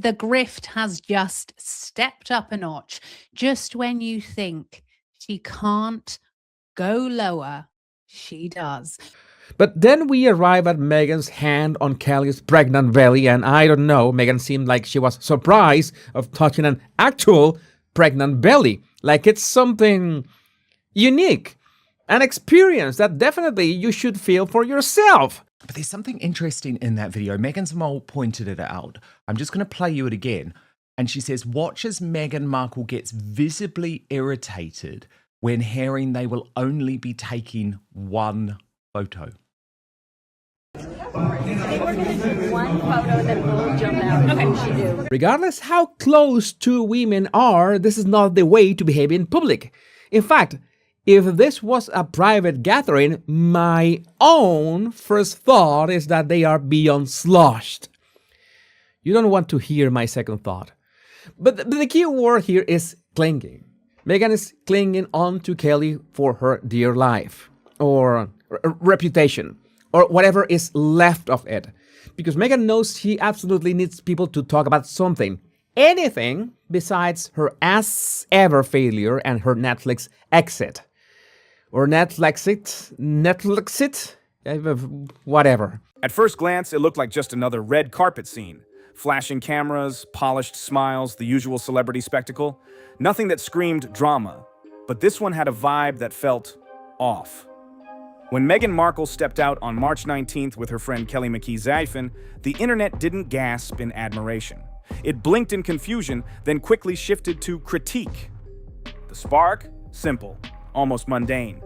The grift has just stepped up a notch. Just when you think she can't go lower, she does. But then we arrive at Meghan's hand on Kelly's pregnant belly, and I don't know, Meghan seemed like she was surprised of touching an actual pregnant belly, like it's something unique, an experience that definitely you should feel for yourself. But there's something interesting in that video. Meghan's mole pointed it out. I'm just going to play you it again. And she says, watch as Meghan Markle gets visibly irritated when hearing they will only be taking one photo. One photo that will jump out. Okay, she do. Regardless how close two women are, this is not the way to behave in public. In fact, if this was a private gathering, my own first thought is that they are beyond sloshed. You don't want to hear my second thought. But the key word here is clinging. Meghan is clinging on to Kelly for her dear life, or reputation, or whatever is left of it. Because Meghan knows she absolutely needs people to talk about something. Anything besides her as-ever failure and her Netflix exit. Or Netflix it, whatever. At first glance, it looked like just another red carpet scene. Flashing cameras, polished smiles, the usual celebrity spectacle. Nothing that screamed drama. But this one had a vibe that felt off. When Meghan Markle stepped out on March 19th with her friend Kelly McKee-Zyphon, the internet didn't gasp in admiration. It blinked in confusion, then quickly shifted to critique. The spark? Simple. Almost mundane.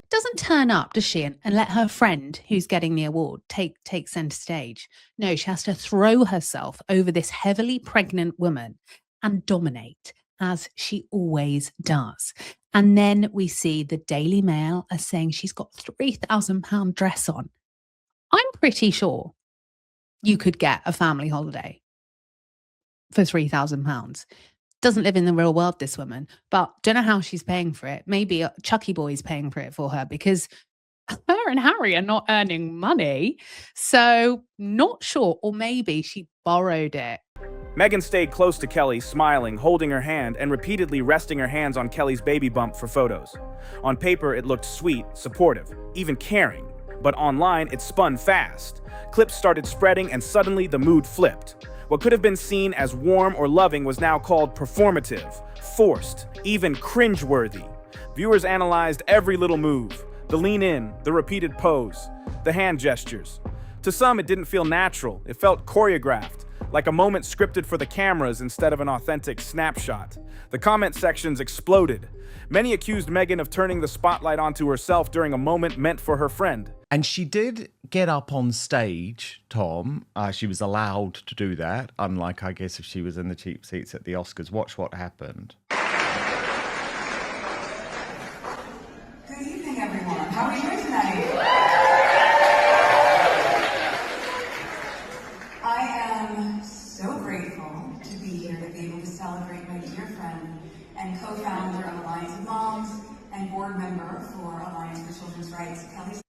Doesn't turn up, does she, and let her friend, who's getting the award, take center stage. No, she has to throw herself over this heavily pregnant woman and dominate, as she always does. And then we see the Daily Mail as saying she's got £3,000 dress on. I'm pretty sure you could get a family holiday for £3,000. Doesn't live in the real world, this woman, but don't know how she's paying for it. Maybe Chucky Boy's paying for it for her, because her and Harry are not earning money. So not sure, or maybe she borrowed it. Meghan stayed close to Kelly, smiling, holding her hand, and repeatedly resting her hands on Kelly's baby bump for photos. On paper, it looked sweet, supportive, even caring. But online, it spun fast. Clips started spreading, and suddenly the mood flipped. What could have been seen as warm or loving was now called performative, forced, even cringeworthy. Viewers analyzed every little move, the lean in, the repeated pose, the hand gestures. To some, it didn't feel natural. It felt choreographed, like a moment scripted for the cameras instead of an authentic snapshot. The comment sections exploded. Many accused Meghan of turning the spotlight onto herself during a moment meant for her friend. And she did get up on stage, Tom. She was allowed to do that, unlike, I guess, if she was in the cheap seats at the Oscars. Watch what happened. Good evening, everyone. How are you doing tonight? I am so grateful to be here to be able to celebrate my dear friend and co-founder of Alliance of Moms and board member for Alliance for Children's Rights, Kelly.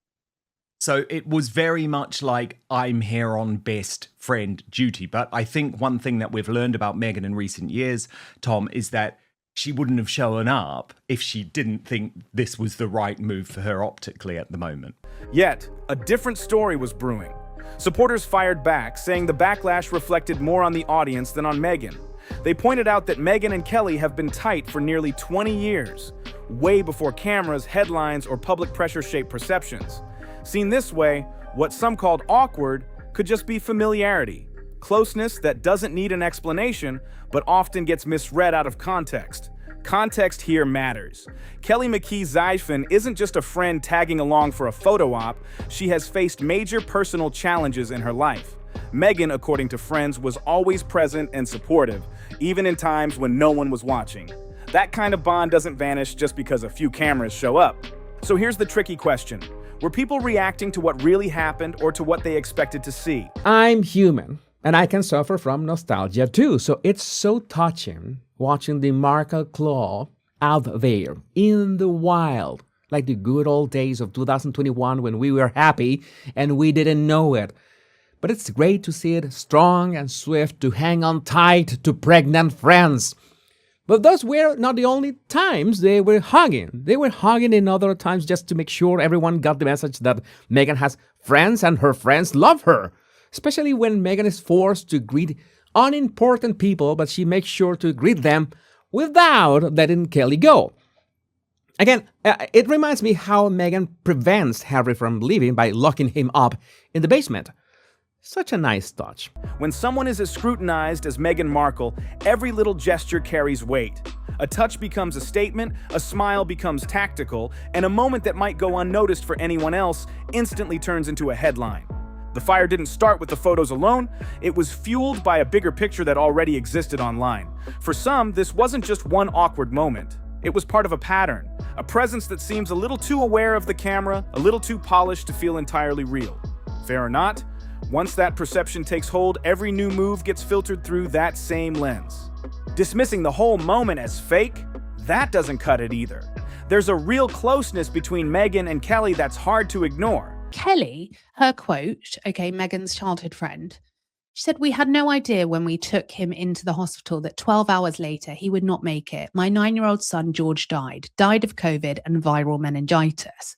So it was very much like I'm here on best friend duty. But I think one thing that we've learned about Meghan in recent years, Tom, is that she wouldn't have shown up if she didn't think this was the right move for her optically at the moment. Yet, a different story was brewing. Supporters fired back, saying the backlash reflected more on the audience than on Meghan. They pointed out that Meghan and Kelly have been tight for nearly 20 years, way before cameras, headlines, or public pressure-shaped perceptions. Seen this way, what some called awkward could just be familiarity, closeness that doesn't need an explanation, but often gets misread out of context. Context here matters. Kelly McKee-Zyphon isn't just a friend tagging along for a photo op, she has faced major personal challenges in her life. Meghan, according to friends, was always present and supportive, even in times when no one was watching. That kind of bond doesn't vanish just because a few cameras show up. So here's the tricky question. Were people reacting to what really happened or to what they expected to see? I'm human, and I can suffer from nostalgia too, so it's so touching watching the Markle claw out there in the wild, like the good old days of 2021 when we were happy and we didn't know it. but it's great to see it strong and swift to hang on tight to pregnant friends. But those were not the only times they were hugging. They were hugging in other times just to make sure everyone got the message that Meghan has friends and her friends love her. Especially when Meghan is forced to greet unimportant people, but she makes sure to greet them without letting Kelly go. Again, it reminds me how Meghan prevents Harry from leaving by locking him up in the basement. Such a nice touch. When someone is as scrutinized as Meghan Markle, every little gesture carries weight. A touch becomes a statement, a smile becomes tactical, and a moment that might go unnoticed for anyone else instantly turns into a headline. The fire didn't start with the photos alone, it was fueled by a bigger picture that already existed online. For some, this wasn't just one awkward moment. It was part of a pattern, a presence that seems a little too aware of the camera, a little too polished to feel entirely real. Fair or not, once that perception takes hold, every new move gets filtered through that same lens. Dismissing the whole moment as fake, that doesn't cut it either. There's a real closeness between Meghan and Kelly that's hard to ignore. Kelly, her quote, okay, Meghan's childhood friend, she said, "We had no idea when we took him into the hospital that 12 hours later he would not make it. My 9-year-old son, George, died of COVID and viral meningitis."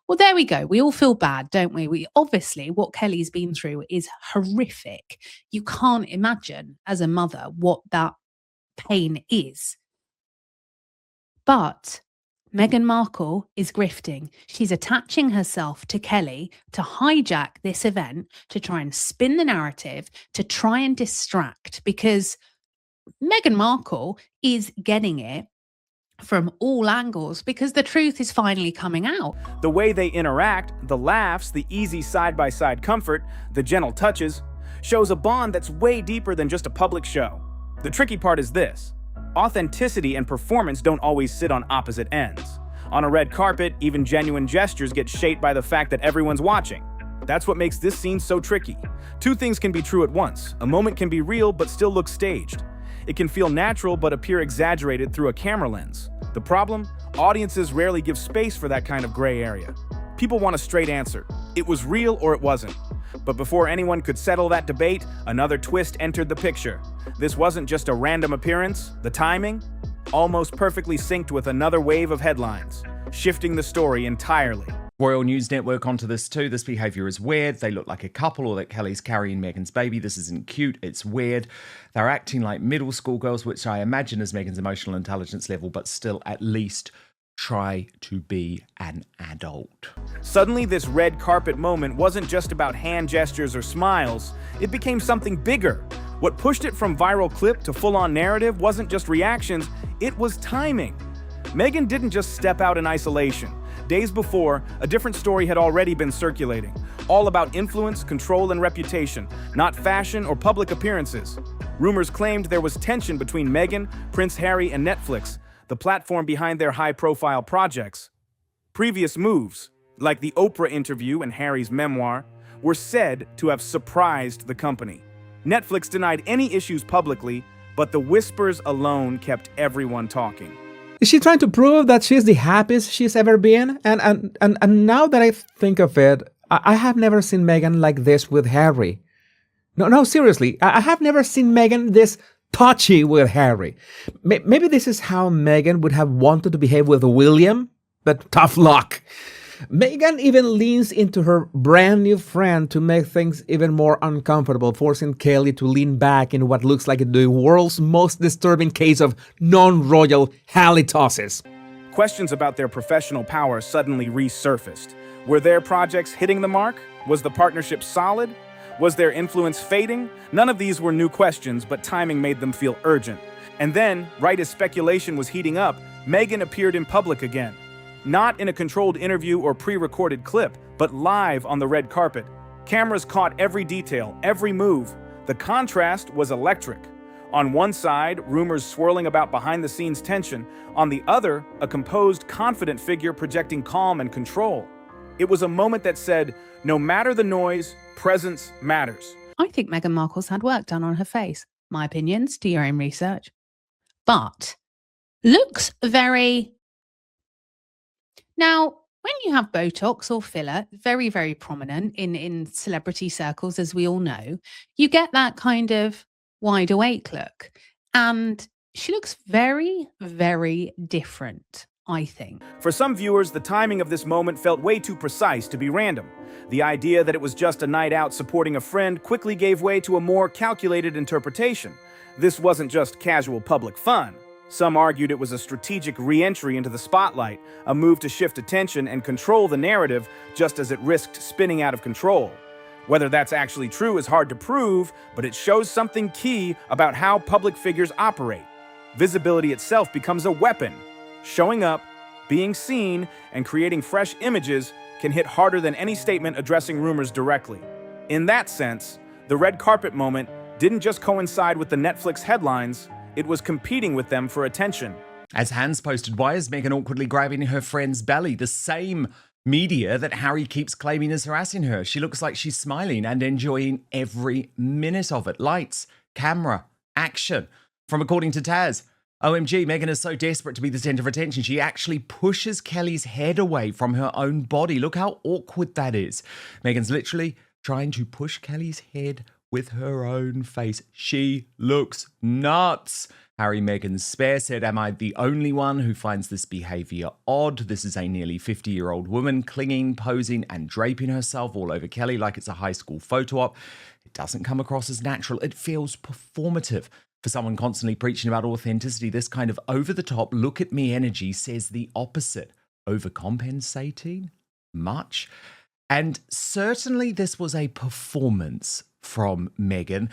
Well, there we go. We all feel bad, don't we? We obviously, what Kelly's been through is horrific. You can't imagine as a mother what that pain is. But Meghan Markle is grifting. She's attaching herself to Kelly to hijack this event, to try and spin the narrative, to try and distract, because Meghan Markle is getting it from all angles because the truth is finally coming out. The way they interact, the laughs, the easy side-by-side comfort, the gentle touches, shows a bond that's way deeper than just a public show. The tricky part is this: authenticity and performance don't always sit on opposite ends. On a red carpet, even genuine gestures get shaped by the fact that everyone's watching. That's what makes this scene so tricky. Two things can be true at once. A moment can be real but still look staged. It can feel natural but appear exaggerated through a camera lens. The problem? Audiences rarely give space for that kind of gray area. People want a straight answer. It was real or it wasn't. But before anyone could settle that debate, another twist entered the picture. This wasn't just a random appearance. The timing? Almost perfectly synced with another wave of headlines, shifting the story entirely. Royal News Network onto this too. This behaviour is weird. They look like a couple, or that Kelly's carrying Meghan's baby. This isn't cute. It's weird. They're acting like middle school girls, which I imagine is Meghan's emotional intelligence level, but still at least try to be an adult. Suddenly, this red carpet moment wasn't just about hand gestures or smiles. It became something bigger. What pushed it from viral clip to full-on narrative wasn't just reactions, it was timing. Meghan didn't just step out in isolation. Days before, a different story had already been circulating, all about influence, control, and reputation, not fashion or public appearances. Rumors claimed there was tension between Meghan, Prince Harry, and Netflix, the platform behind their high-profile projects. Previous moves, like the Oprah interview and Harry's memoir, were said to have surprised the company. Netflix denied any issues publicly, but the whispers alone kept everyone talking. Is she trying to prove that she's the happiest she's ever been? And now that I think of it, I have never seen Meghan like this with Harry. No, seriously, I have never seen Meghan this touchy with Harry. Maybe this is how Meghan would have wanted to behave with William, but tough luck. Meghan even leans into her brand new friend to make things even more uncomfortable, forcing Kelly to lean back in what looks like the world's most disturbing case of non-royal halitosis. Questions about their professional power suddenly resurfaced. Were their projects hitting the mark? Was the partnership solid? Was their influence fading? None of these were new questions, but timing made them feel urgent. And then, right as speculation was heating up, Meghan appeared in public again. Not in a controlled interview or pre-recorded clip, but live on the red carpet. Cameras caught every detail, every move. The contrast was electric. On one side, rumors swirling about behind-the-scenes tension. On the other, a composed, confident figure projecting calm and control. It was a moment that said, no matter the noise, presence matters. I think Meghan Markle's had work done on her face. My opinions, do your own research. But looks very... Now, When you have Botox or filler, very, very prominent in celebrity circles, as we all know, you get that kind of wide awake look. And she looks very, very different, I think. For some viewers, the timing of this moment felt way too precise to be random. The idea that it was just a night out supporting a friend quickly gave way to a more calculated interpretation. This wasn't just casual public fun. Some argued it was a strategic re-entry into the spotlight, a move to shift attention and control the narrative just as it risked spinning out of control. Whether that's actually true is hard to prove, but it shows something key about how public figures operate. Visibility itself becomes a weapon. Showing up, being seen, and creating fresh images can hit harder than any statement addressing rumors directly. In that sense, the red carpet moment didn't just coincide with the Netflix headlines, it was competing with them for attention. As Hans posted, why is Meghan awkwardly grabbing her friend's belly? The same media that Harry keeps claiming is harassing her. She looks like she's smiling and enjoying every minute of it. Lights, camera, action. From according to Taz, OMG, Meghan is so desperate to be the center of attention, she actually pushes Kelly's head away from her own body. Look how awkward that is. Meghan's literally trying to push Kelly's head with her own face. She looks nuts. Harry Meghan's spare said, am I the only one who finds this behavior odd? This is a nearly 50-year-old woman clinging, posing, and draping herself all over Kelly like it's a high school photo op. It doesn't come across as natural. It feels performative. For someone constantly preaching about authenticity, this kind of over-the-top, look-at-me energy says the opposite. Overcompensating? Much? And certainly this was a performance from Meghan.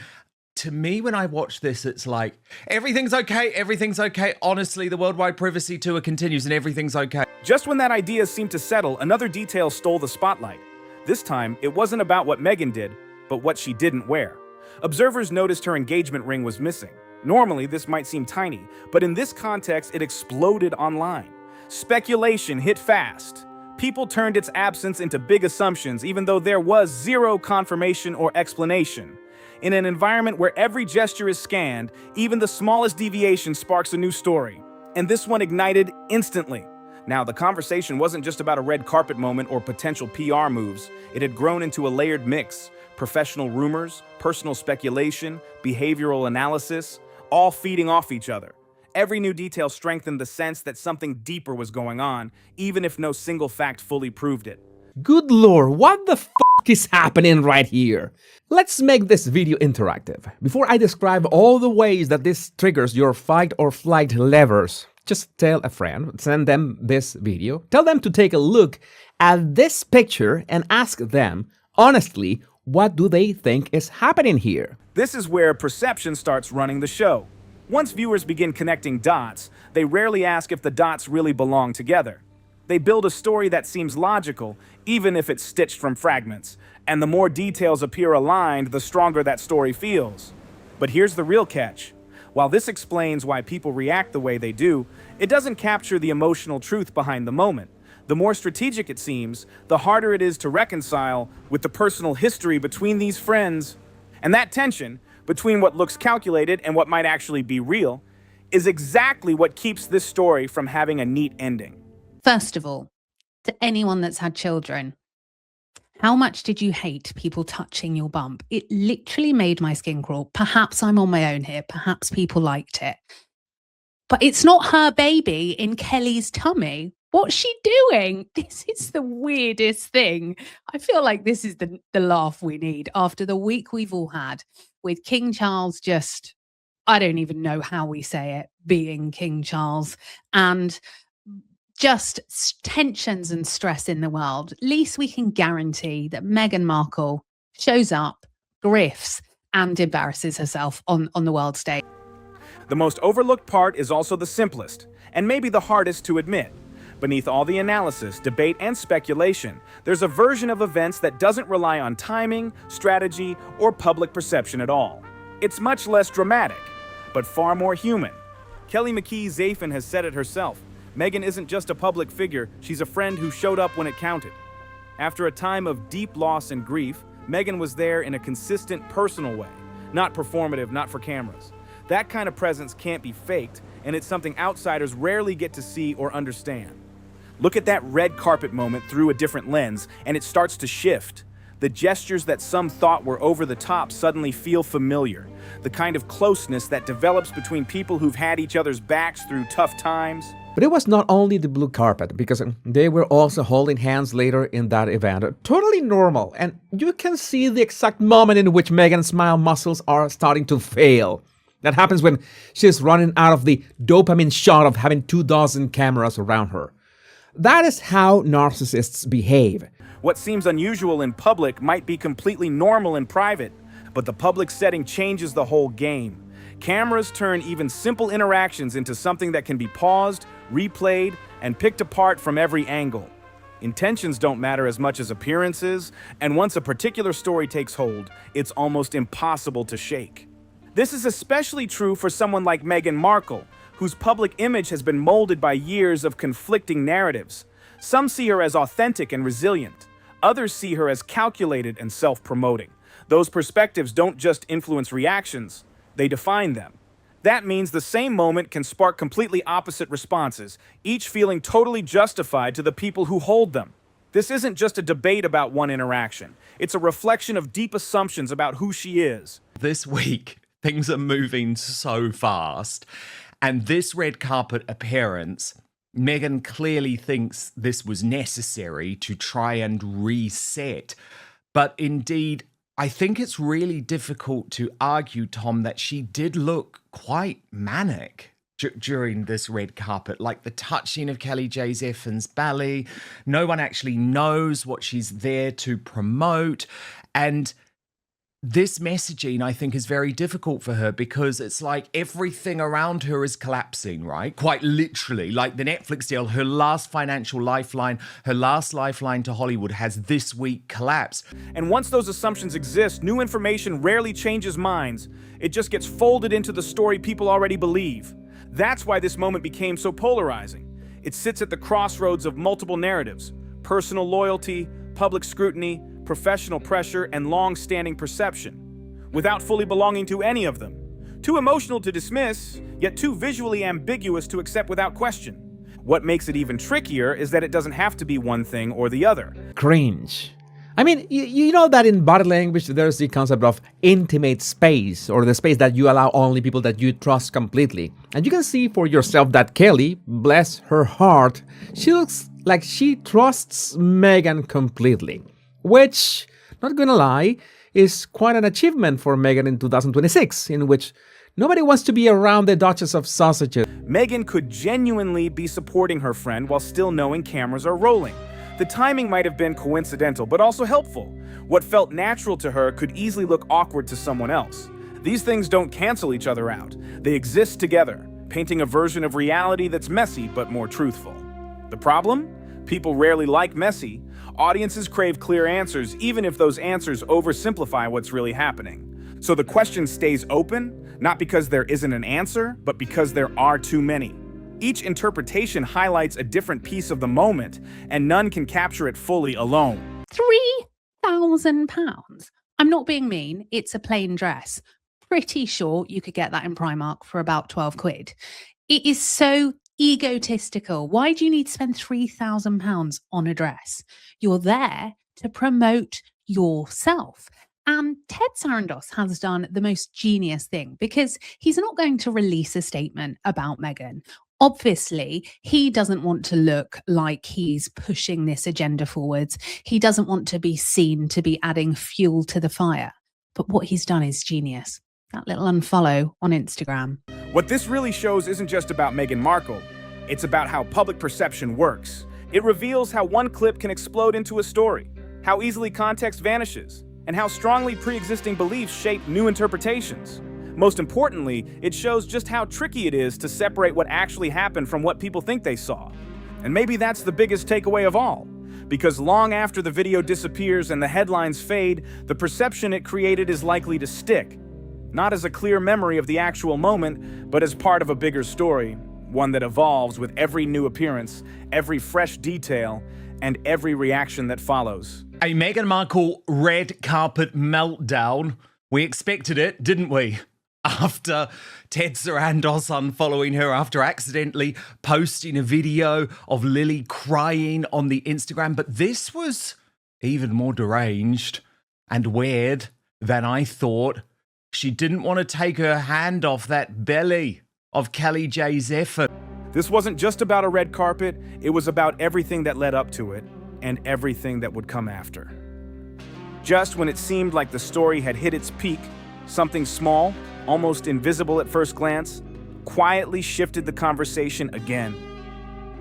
To me, when I watch this, it's like, everything's okay, everything's okay. Honestly, the worldwide privacy tour continues and everything's okay. Just when that idea seemed to settle, another detail stole the spotlight. This time, it wasn't about what Meghan did, but what she didn't wear. Observers noticed her engagement ring was missing. Normally, this might seem tiny, but in this context, it exploded online. Speculation hit fast. People turned its absence into big assumptions, even though there was zero confirmation or explanation. In an environment where every gesture is scanned, even the smallest deviation sparks a new story. And this one ignited instantly. Now, the conversation wasn't just about a red carpet moment or potential PR moves. It had grown into a layered mix. Professional rumors, personal speculation, behavioral analysis, all feeding off each other. Every new detail strengthened the sense that something deeper was going on, even if no single fact fully proved it. Good lord, what the f*** is happening right here? Let's make this video interactive. Before I describe all the ways that this triggers your fight or flight levers, just tell a friend, send them this video, tell them to take a look at this picture and ask them, honestly, what do they think is happening here? This is where perception starts running the show. Once viewers begin connecting dots, they rarely ask if the dots really belong together. They build a story that seems logical, even if it's stitched from fragments, and the more details appear aligned, the stronger that story feels. But here's the real catch. While this explains why people react the way they do, it doesn't capture the emotional truth behind the moment. The more strategic it seems, the harder it is to reconcile with the personal history between these friends. And that tension, between what looks calculated and what might actually be real, is exactly what keeps this story from having a neat ending. First of all, to anyone that's had children, how much did you hate people touching your bump? It literally made my skin crawl. Perhaps I'm on my own here. Perhaps people liked it. But it's not her baby in Kelly's tummy. What's she doing? This is the weirdest thing. I feel like this is the laugh we need after the week we've all had with King Charles just, I don't even know how we say it, being King Charles, and just tensions and stress in the world. Least we can guarantee that Meghan Markle shows up, grifts, and embarrasses herself on the world stage. The most overlooked part is also the simplest, and maybe the hardest to admit. Beneath all the analysis, debate, and speculation, there's a version of events that doesn't rely on timing, strategy, or public perception at all. It's much less dramatic, but far more human. Kelly McKee-Zafin has said it herself. Meghan isn't just a public figure, she's a friend who showed up when it counted. After a time of deep loss and grief, Meghan was there in a consistent, personal way. Not performative, not for cameras. That kind of presence can't be faked, and it's something outsiders rarely get to see or understand. Look at that red carpet moment through a different lens, and it starts to shift. The gestures that some thought were over the top suddenly feel familiar. The kind of closeness that develops between people who've had each other's backs through tough times. But it was not only the blue carpet, because they were also holding hands later in that event. Totally normal, and you can see the exact moment in which Meghan's smile muscles are starting to fail. That happens when she's running out of the dopamine shot of having 24 cameras around her. That is how narcissists behave. What seems unusual in public might be completely normal in private, but the public setting changes the whole game. Cameras turn even simple interactions into something that can be paused, replayed, and picked apart from every angle. Intentions don't matter as much as appearances, and once a particular story takes hold, it's almost impossible to shake. This is especially true for someone like Meghan Markle, whose public image has been molded by years of conflicting narratives. Some see her as authentic and resilient. Others see her as calculated and self-promoting. Those perspectives don't just influence reactions, they define them. That means the same moment can spark completely opposite responses, each feeling totally justified to the people who hold them. This isn't just a debate about one interaction. It's a reflection of deep assumptions about who she is. This week, things are moving so fast. And this red carpet appearance, Meghan clearly thinks this was necessary to try and reset. But indeed, I think it's really difficult to argue, Tom, that she did look quite manic during this red carpet, like the touching of Kelly J. Zeffin's belly. No one actually knows what she's there to promote. And this messaging, I think, is very difficult for her because it's like everything around her is collapsing, right? Quite literally, like the Netflix deal, her last financial lifeline, her last lifeline to Hollywood has this week collapsed. And once those assumptions exist, new information rarely changes minds. It just gets folded into the story people already believe. That's why this moment became so polarizing. It sits at the crossroads of multiple narratives: personal loyalty, public scrutiny, professional pressure, and long-standing perception, without fully belonging to any of them. Too emotional to dismiss, yet too visually ambiguous to accept without question. What makes it even trickier is that it doesn't have to be one thing or the other. Cringe. I mean, you know that in body language there's the concept of intimate space, or the space that you allow only people that you trust completely. And you can see for yourself that Kelly, bless her heart, she looks like she trusts Meghan completely. Which, not gonna lie, is quite an achievement for Meghan in 2026, in which nobody wants to be around the Duchess of Sussex. Meghan could genuinely be supporting her friend while still knowing cameras are rolling. The timing might have been coincidental, but also helpful. What felt natural to her could easily look awkward to someone else. These things don't cancel each other out. They exist together, painting a version of reality that's messy but more truthful. The problem? People rarely like messy. Audiences crave clear answers, even if those answers oversimplify what's really happening. So the question stays open, not because there isn't an answer, but because there are too many. Each interpretation highlights a different piece of the moment, and none can capture it fully alone. £3,000. I'm not being mean, it's a plain dress. Pretty sure you could get that in Primark for about 12 quid. It is so egotistical. Why do you need to spend £3,000 on a dress? You're there to promote yourself. And Ted Sarandos has done the most genius thing because he's not going to release a statement about Meghan. Obviously, he doesn't want to look like he's pushing this agenda forwards. He doesn't want to be seen to be adding fuel to the fire. But what he's done is genius. That little unfollow on Instagram. What this really shows isn't just about Meghan Markle. It's about how public perception works. It reveals how one clip can explode into a story, how easily context vanishes, and how strongly pre-existing beliefs shape new interpretations. Most importantly, it shows just how tricky it is to separate what actually happened from what people think they saw. And maybe that's the biggest takeaway of all. Because long after the video disappears and the headlines fade, the perception it created is likely to stick. Not as a clear memory of the actual moment, but as part of a bigger story, one that evolves with every new appearance, every fresh detail, and every reaction that follows. A Meghan Markle red carpet meltdown. We expected it, didn't we? after Ted Sarandos unfollowing her after accidentally posting a video of Lily crying on the Instagram. But this was even more deranged and weird than I thought. She didn't want to take her hand off that belly of Kelly J. Zephyr. This wasn't just about a red carpet, it was about everything that led up to it and everything that would come after. Just when it seemed like the story had hit its peak, something small, almost invisible at first glance, quietly shifted the conversation again.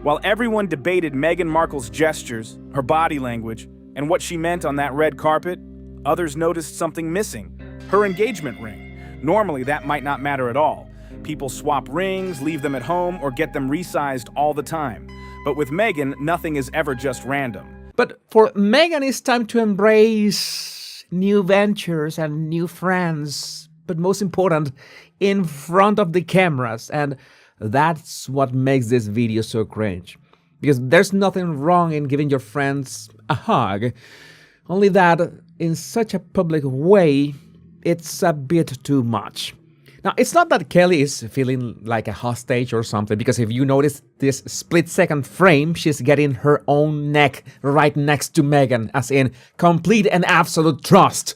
While everyone debated Meghan Markle's gestures, her body language, and what she meant on that red carpet, others noticed something missing: her engagement ring. Normally, that might not matter at all. People swap rings, leave them at home, or get them resized all the time. But with Meghan, nothing is ever just random. But for Meghan, it's time to embrace new ventures and new friends. But most important, in front of the cameras. And that's what makes this video so cringe. Because there's nothing wrong in giving your friends a hug. Only that, in such a public way, it's a bit too much. Now, it's not that Kelly is feeling like a hostage or something, because if you notice this split-second frame, she's getting her own neck right next to Meghan, as in complete and absolute trust.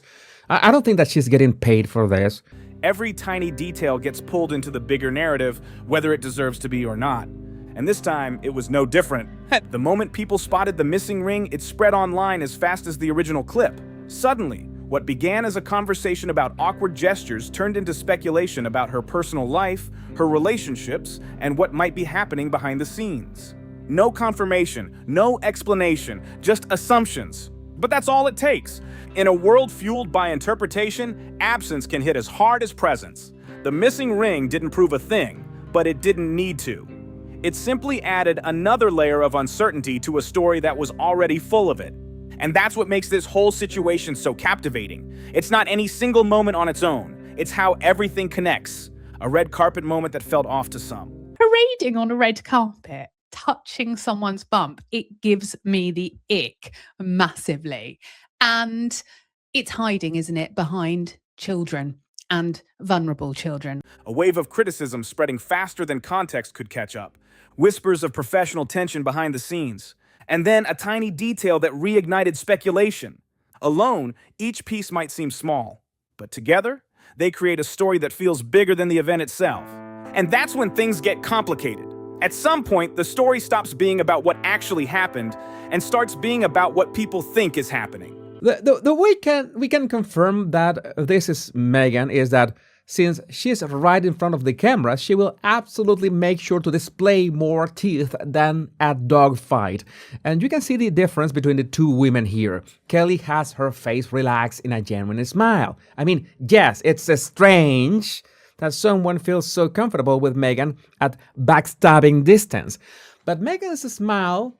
I don't think that she's getting paid for this. Every tiny detail gets pulled into the bigger narrative, whether it deserves to be or not. And this time, it was no different. The moment people spotted the missing ring, it spread online as fast as the original clip. Suddenly, what began as a conversation about awkward gestures turned into speculation about her personal life, her relationships, and what might be happening behind the scenes. No confirmation, no explanation, just assumptions. But that's all it takes. In a world fueled by interpretation, absence can hit as hard as presence. The missing ring didn't prove a thing, but it didn't need to. It simply added another layer of uncertainty to a story that was already full of it. And that's what makes this whole situation so captivating. It's not any single moment on its own. It's how everything connects. A red carpet moment that felt off to some. Parading on a red carpet, touching someone's bump, it gives me the ick massively. And it's hiding, isn't it, behind children and vulnerable children. A wave of criticism spreading faster than context could catch up. Whispers of professional tension behind the scenes. And then a tiny detail that reignited speculation. Alone, each piece might seem small, but together, they create a story that feels bigger than the event itself. And that's when things get complicated. At some point, the story stops being about what actually happened and starts being about what people think is happening. The way we can confirm that this is Meghan is that since she's right in front of the camera, she will absolutely make sure to display more teeth than a dog fight. And you can see the difference between the two women here. Kelly has her face relaxed in a genuine smile. I mean, yes, it's strange that someone feels so comfortable with Meghan at backstabbing distance. But Meghan's smile...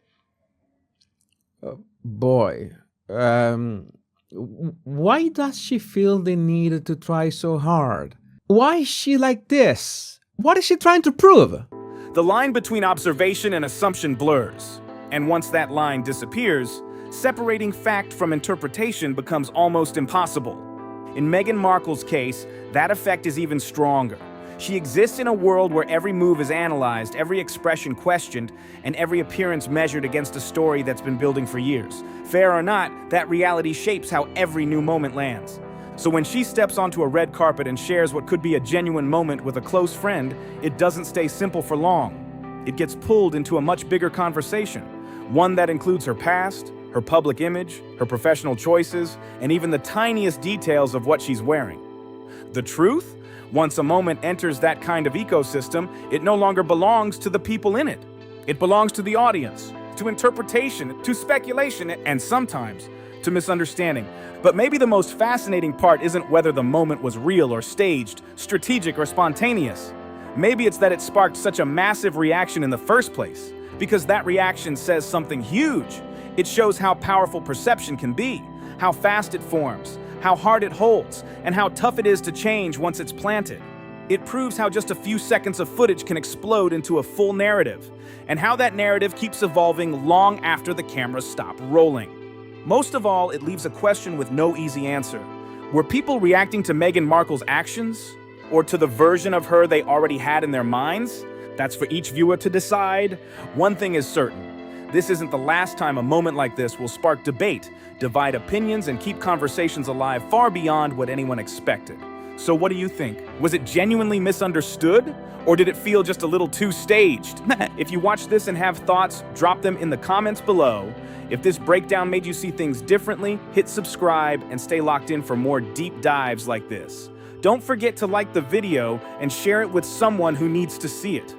why does she feel the need to try so hard? Why is she like this? What is she trying to prove? The line between observation and assumption blurs. And once that line disappears, separating fact from interpretation becomes almost impossible. In Meghan Markle's case, that effect is even stronger. She exists in a world where every move is analyzed, every expression questioned, and every appearance measured against a story that's been building for years. Fair or not, that reality shapes how every new moment lands. So when she steps onto a red carpet and shares what could be a genuine moment with a close friend, it doesn't stay simple for long. It gets pulled into a much bigger conversation, one that includes her past, her public image, her professional choices, and even the tiniest details of what she's wearing. The truth? Once a moment enters that kind of ecosystem, it no longer belongs to the people in it. It belongs to the audience, to interpretation, to speculation, and sometimes to misunderstanding. But maybe the most fascinating part isn't whether the moment was real or staged, strategic or spontaneous. Maybe it's that it sparked such a massive reaction in the first place, because that reaction says something huge. It shows how powerful perception can be, how fast it forms, how hard it holds, and how tough it is to change once it's planted. It proves how just a few seconds of footage can explode into a full narrative, and how that narrative keeps evolving long after the cameras stop rolling. Most of all, it leaves a question with no easy answer. Were people reacting to Meghan Markle's actions or to the version of her they already had in their minds? That's for each viewer to decide. One thing is certain. This isn't the last time a moment like this will spark debate, divide opinions, and keep conversations alive far beyond what anyone expected. So what do you think? Was it genuinely misunderstood? Or did it feel just a little too staged? If you watch this and have thoughts, drop them in the comments below. If this breakdown made you see things differently, hit subscribe and stay locked in for more deep dives like this. Don't forget to like the video and share it with someone who needs to see it.